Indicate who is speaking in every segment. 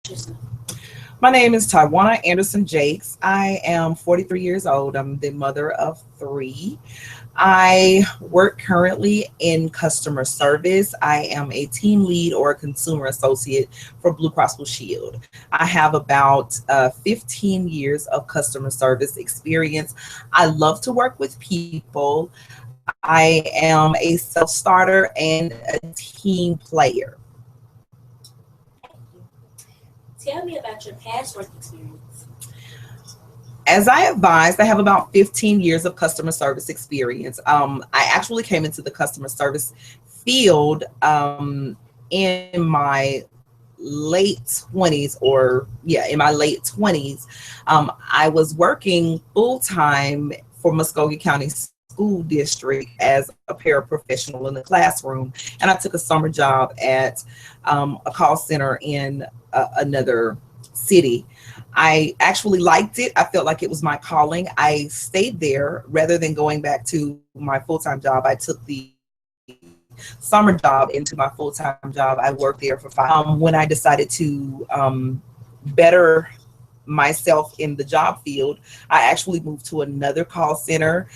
Speaker 1: yourself.
Speaker 2: My name is Tywana Anderson Jakes. I am 43 years old. I'm the mother of three. I work currently in customer service. I am a team lead or a consumer associate for Blue Cross Blue Shield. I have about 15 years of customer service experience. I love to work with people. I am a self starter and a team player.
Speaker 1: Thank you. Tell me about your past work experience.
Speaker 2: As I advised, I have about 15 years of customer service experience. I actually came into the customer service field in my late 20s, or yeah, in my late 20s. I was working full time for Muskogee County School District as a paraprofessional in the classroom, and I took a summer job at a call center in another city. I actually liked it. I felt like it was my calling. I stayed there rather than going back to my full-time job. I took the summer job into my full-time job. I worked there for 5 years. When I decided to better myself in the job field, I actually moved to another call center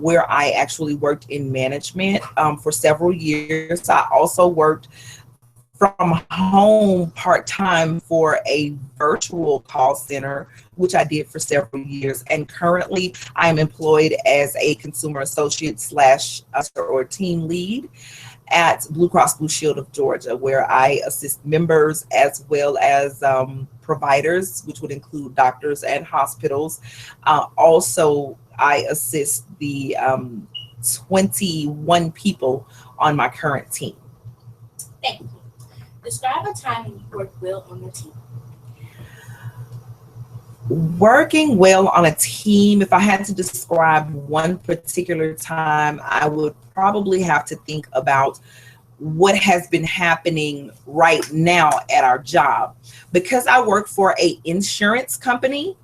Speaker 2: where I actually worked in management for several years. I also worked from home part-time for a virtual call center, which I did for several years. And currently I am employed as a consumer associate slash or team lead at Blue Cross Blue Shield of Georgia, where I assist members as well as providers, which would include doctors and hospitals. Also, I assist the 21 people on my current team.
Speaker 1: Thank you. Describe a time when you worked well on your team.
Speaker 2: Working well on a team, if I had to describe one particular time, I would probably have to think about what has been happening right now at our job. Because I work for a insurance company,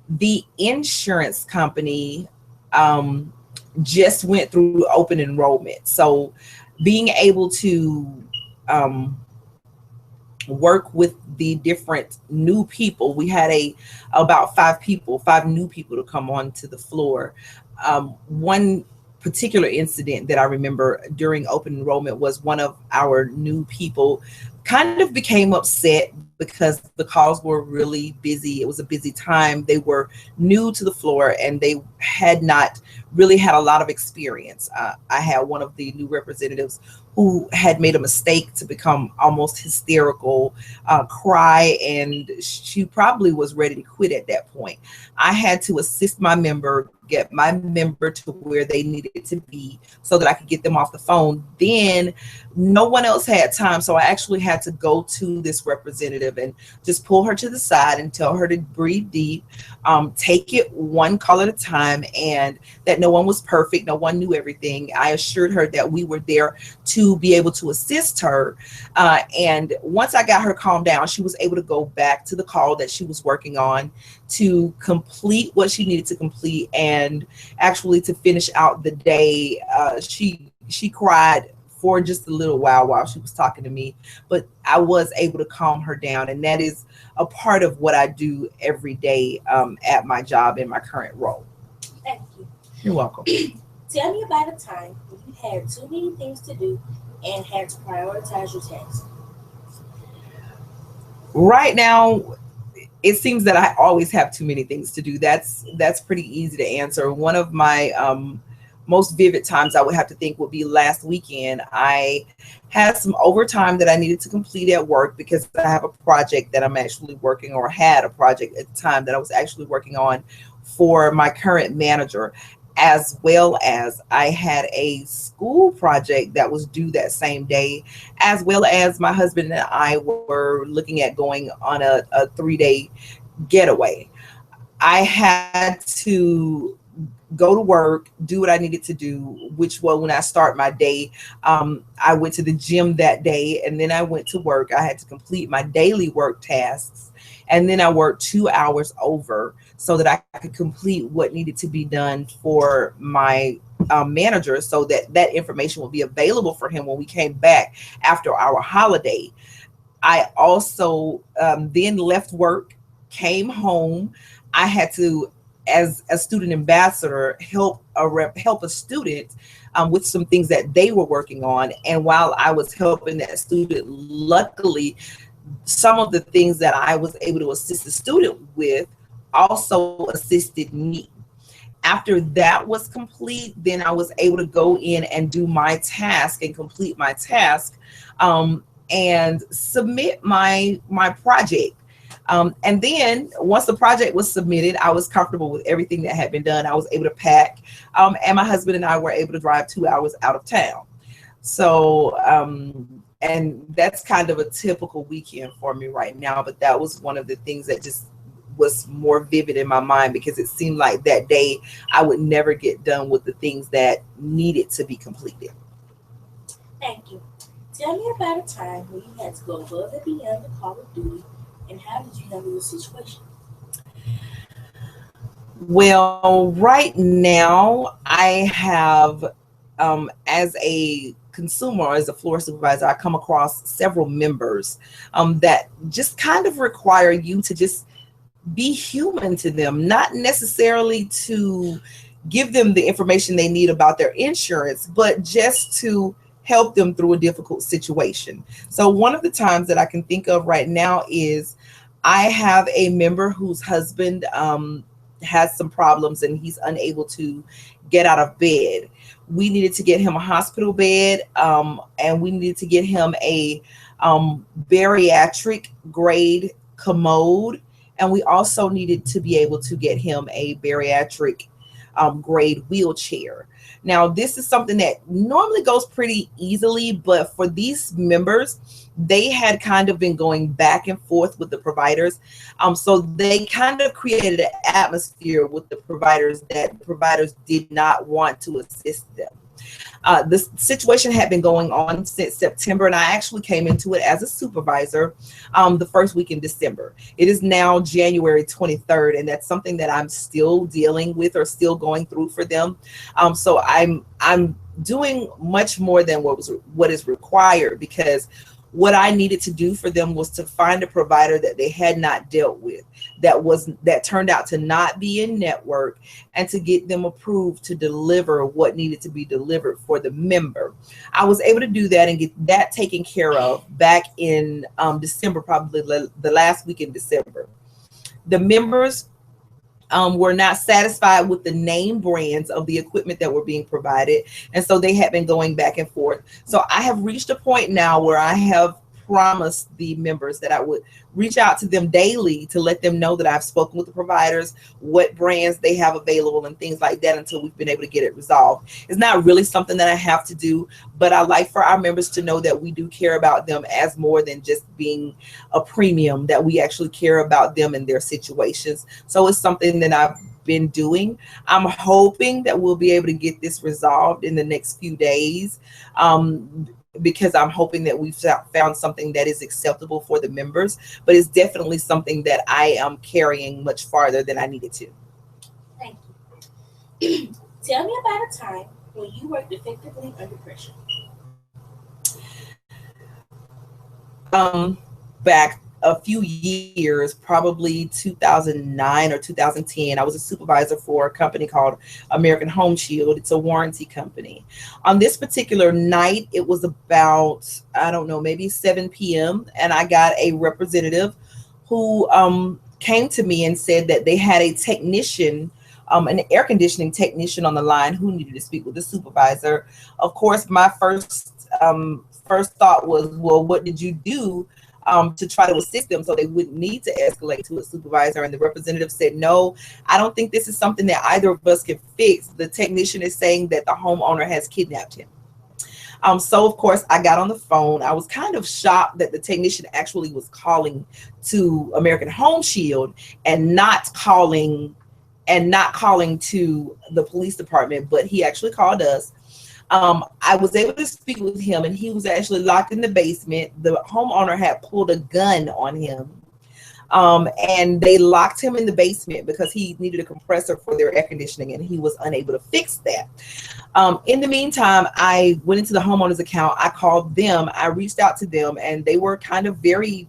Speaker 2: the insurance company just went through open enrollment. So being able to work with the different new people. We had about five new people to come onto the floor. One particular incident that I remember during open enrollment was one of our new people kind of became upset because the calls were really busy. It was a busy time. They were new to the floor and they had not really had a lot of experience. I had one of the new representatives who had made a mistake to become almost hysterical, cry, and she probably was ready to quit at that point. I had to assist my member, get my member to where they needed to be so that I could get them off the phone. Then no one else had time, so I actually had to go to this representative and just pull her to the side and tell her to breathe deep, take it one call at a time, and that no one was perfect, no one knew everything. I assured her that we were there to be able to assist her. And once I got her calmed down, she was able to go back to the call that she was working on to complete what she needed to complete and actually to finish out the day. She cried for just a little while she was talking to me, but I was able to calm her down, and that is a part of what I do every day at my job in my current role.
Speaker 1: Thank you.
Speaker 2: You're welcome.
Speaker 1: Tell me about a time when you had too many things to do and had to prioritize your tasks.
Speaker 2: Right now, it seems that I always have too many things to do. That's pretty easy to answer. One of my most vivid times I would have to think would be last weekend. I had some overtime that I needed to complete at work because I have a project that I'm actually working, or had a project at the time that I was actually working on for my current manager, as well as I had a school project that was due that same day, as well as my husband and I were looking at going on a 3-day getaway. I had to go to work, do what I needed to do, which was when I start my day. I went to the gym that day and then I went to work. I had to complete my daily work tasks. And then I worked 2 hours over so that I could complete what needed to be done for my manager, so that that information will be available for him when we came back after our holiday. I also then left work, came home. I had to, as a student ambassador, help a student with some things that they were working on. And while I was helping that student, luckily, some of the things that I was able to assist the student with also assisted me. After that was complete, then I was able to go in and do my task and complete my task, and submit my project. And then once the project was submitted, I was comfortable with everything that had been done. I was able to pack, and my husband and I were able to drive 2 hours out of town. So, and that's kind of a typical weekend for me right now. But that was one of the things that just was more vivid in my mind, because it seemed like that day I would never get done with the things that needed to be completed.
Speaker 1: Thank you. Tell me about a time when you had to go above and beyond the call of duty, and how did you handle the situation?
Speaker 2: Well, right now I have, as a consumer, or as a floor supervisor, I come across several members that just kind of require you to just be human to them, not necessarily to give them the information they need about their insurance, but just to help them through a difficult situation. So one of the times that I can think of right now is I have a member whose husband has some problems and he's unable to get out of bed. We needed to get him a hospital bed, and we needed to get him a bariatric grade commode, and we also needed to be able to get him a bariatric grade wheelchair. Now, this is something that normally goes pretty easily, but for these members, they had kind of been going back and forth with the providers. So they kind of created an atmosphere with the providers that the providers did not want to assist them. This situation had been going on since September, and I actually came into it as a supervisor the first week in December. It is now January 23rd, and that's something that I'm still dealing with or still going through for them. So I'm doing much more than what is required, because what I needed to do for them was to find a provider that they had not dealt with, that turned out to not be in network, and to get them approved to deliver what needed to be delivered for the member. I was able to do that and get that taken care of back in December, probably the last week in December. The members were not satisfied with the name brands of the equipment that were being provided, and so they had been going back and forth. So I have reached a point now where I have promised the members that I would reach out to them daily to let them know that I've spoken with the providers, what brands they have available, and things like that, until we've been able to get it resolved. It's not really something that I have to do, but I like for our members to know that we do care about them as more than just being a premium, that we actually care about them and their situations. So it's something that I've been doing. I'm hoping that we'll be able to get this resolved in the next few days, because I'm hoping that we've found something that is acceptable for the members, but it's definitely something that I am carrying much farther than I needed to.
Speaker 1: Thank you. Tell me about a time when you worked effectively under pressure.
Speaker 2: Back a few years, probably 2009 or 2010, I was a supervisor for a company called American Home Shield. It's a warranty company. On this particular night, it was about, I don't know, maybe 7 p.m. And I got a representative who came to me and said that they had a technician, an air conditioning technician on the line who needed to speak with the supervisor. Of course, my first thought was, well, what did you do to try to assist them so they wouldn't need to escalate to a supervisor? And the representative said, no, I don't think this is something that either of us can fix. The technician is saying that the homeowner has kidnapped him. So of course I got on the phone. I was kind of shocked that the technician actually was calling to American Home Shield and not calling to the police department, but he actually called us. I was able to speak with him, and he was actually locked in the basement. The homeowner had pulled a gun on him. And they locked him in the basement because he needed a compressor for their air conditioning, and he was unable to fix that. In the meantime, I went into the homeowner's account. I called them. I reached out to them, and they were kind of very,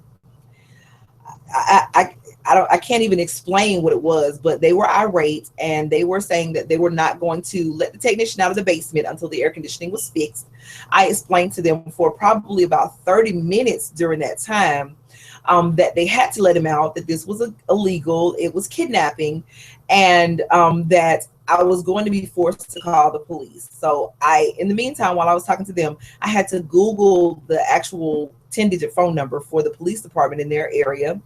Speaker 2: I can't even explain what it was, but they were irate, and they were saying that they were not going to let the technician out of the basement until the air conditioning was fixed. I explained to them for probably about 30 minutes during that time that they had to let him out, that this was illegal, it was kidnapping, and that I was going to be forced to call the police. So in the meantime, while I was talking to them, I had to Google the actual 10-digit phone number for the police department in their area.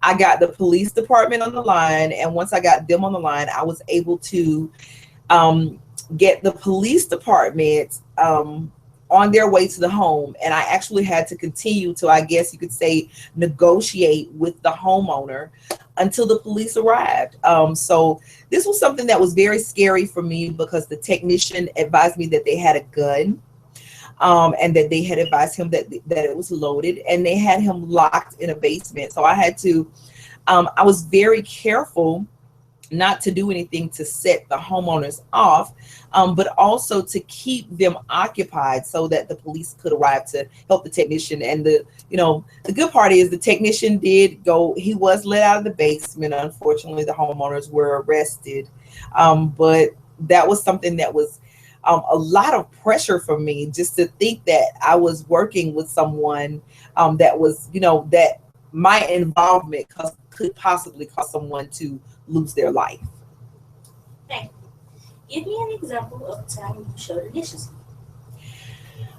Speaker 2: I got the police department on the line, and once I got them on the line, I was able to get the police department on their way to the home. And I actually had to continue to, I guess you could say, negotiate with the homeowner until the police arrived. So this was something that was very scary for me, because the technician advised me that they had a gun, and that they had advised him that it was loaded, and they had him locked in a basement. So I had to, I was very careful not to do anything to set the homeowners off, but also to keep them occupied so that the police could arrive to help the technician. And the good part is the technician did go, he was let out of the basement. Unfortunately, the homeowners were arrested. But that was something that was a lot of pressure for me, just to think that I was working with someone that was, that my involvement could possibly cause someone to lose their life.
Speaker 1: Thank you. Give me an example of a time when you showed initiative.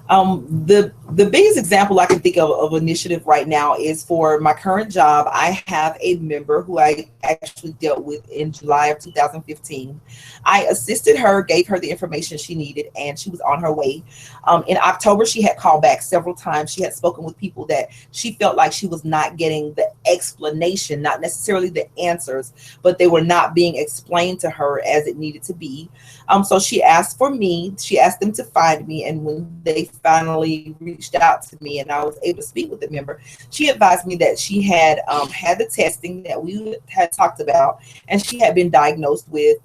Speaker 2: The biggest example I can think of initiative right now is for my current job. I have a member who I actually dealt with in July of 2015. I assisted her, gave her the information she needed, and she was on her way. In October, she had called back several times. She had spoken with people that she felt like she was not getting the explanation, not necessarily the answers, but they were not being explained to her as it needed to be. So she asked for me. She asked them to find me, and when they finally reached out to me and I was able to speak with the member, she advised me that she had had the testing that we had talked about, and she had been diagnosed with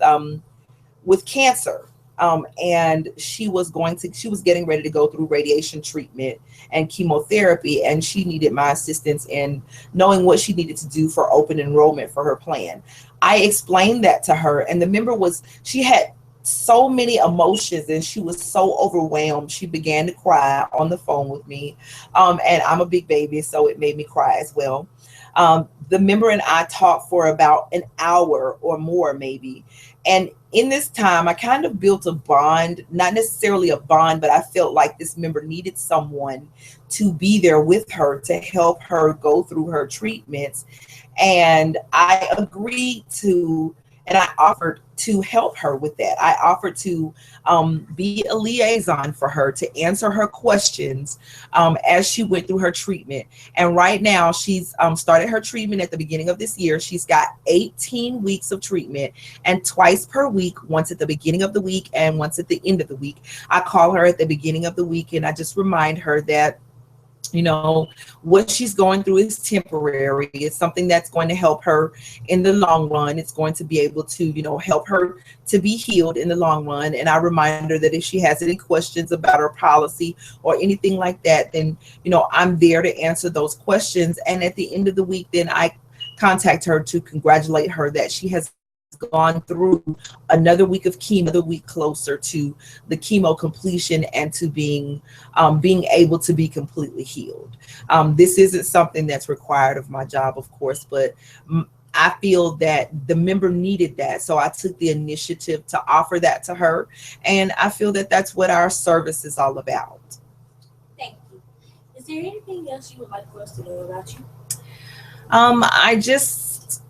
Speaker 2: cancer. And she was getting ready to go through radiation treatment and chemotherapy, and she needed my assistance in knowing what she needed to do for open enrollment for her plan. I explained that to her, and the member she had so many emotions, and she was so overwhelmed. She began to cry on the phone with me, and I'm a big baby, so it made me cry as well. The member and I talked for about an hour or more, maybe. And in this time, I kind of built a bond, not necessarily a bond, but I felt like this member needed someone to be there with her to help her go through her treatments. And I agreed to, and I offered to help her with that. I offered to be a liaison for her, to answer her questions as she went through her treatment. And right now, she's started her treatment at the beginning of this year. She's got 18 weeks of treatment, and twice per week, once at the beginning of the week and once at the end of the week. I call her at the beginning of the week, and I just remind her that what she's going through is temporary. It's something that's going to help her in the long run. It's going to be able to, help her to be healed in the long run. And I remind her that if she has any questions about her policy or anything like that, then, I'm there to answer those questions. And at the end of the week, then I contact her to congratulate her that she has gone through another week of chemo, another week closer to the chemo completion and to being able to be completely healed. This isn't something that's required of my job, of course, but I feel that the member needed that. So I took the initiative to offer that to her. And I feel that that's what our service is all about.
Speaker 1: Thank you. Is there anything else you would like for us to know about you?
Speaker 2: I just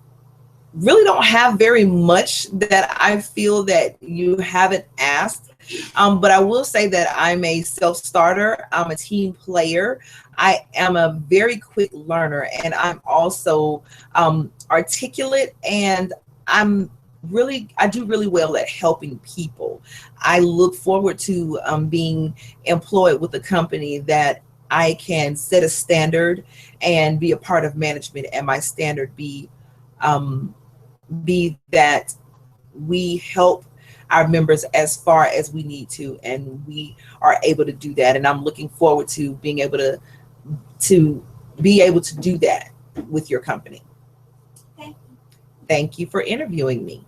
Speaker 2: really don't have very much that I feel that you haven't asked. But I will say that I'm a self-starter. I'm a team player. I am a very quick learner, and I'm also articulate, and I do really well at helping people. I look forward to being employed with a company that I can set a standard and be a part of management, and my standard be that we help our members as far as we need to, and we are able to do that. And I'm looking forward to being able to do that with your company.
Speaker 1: Thank you.
Speaker 2: Thank you for interviewing me.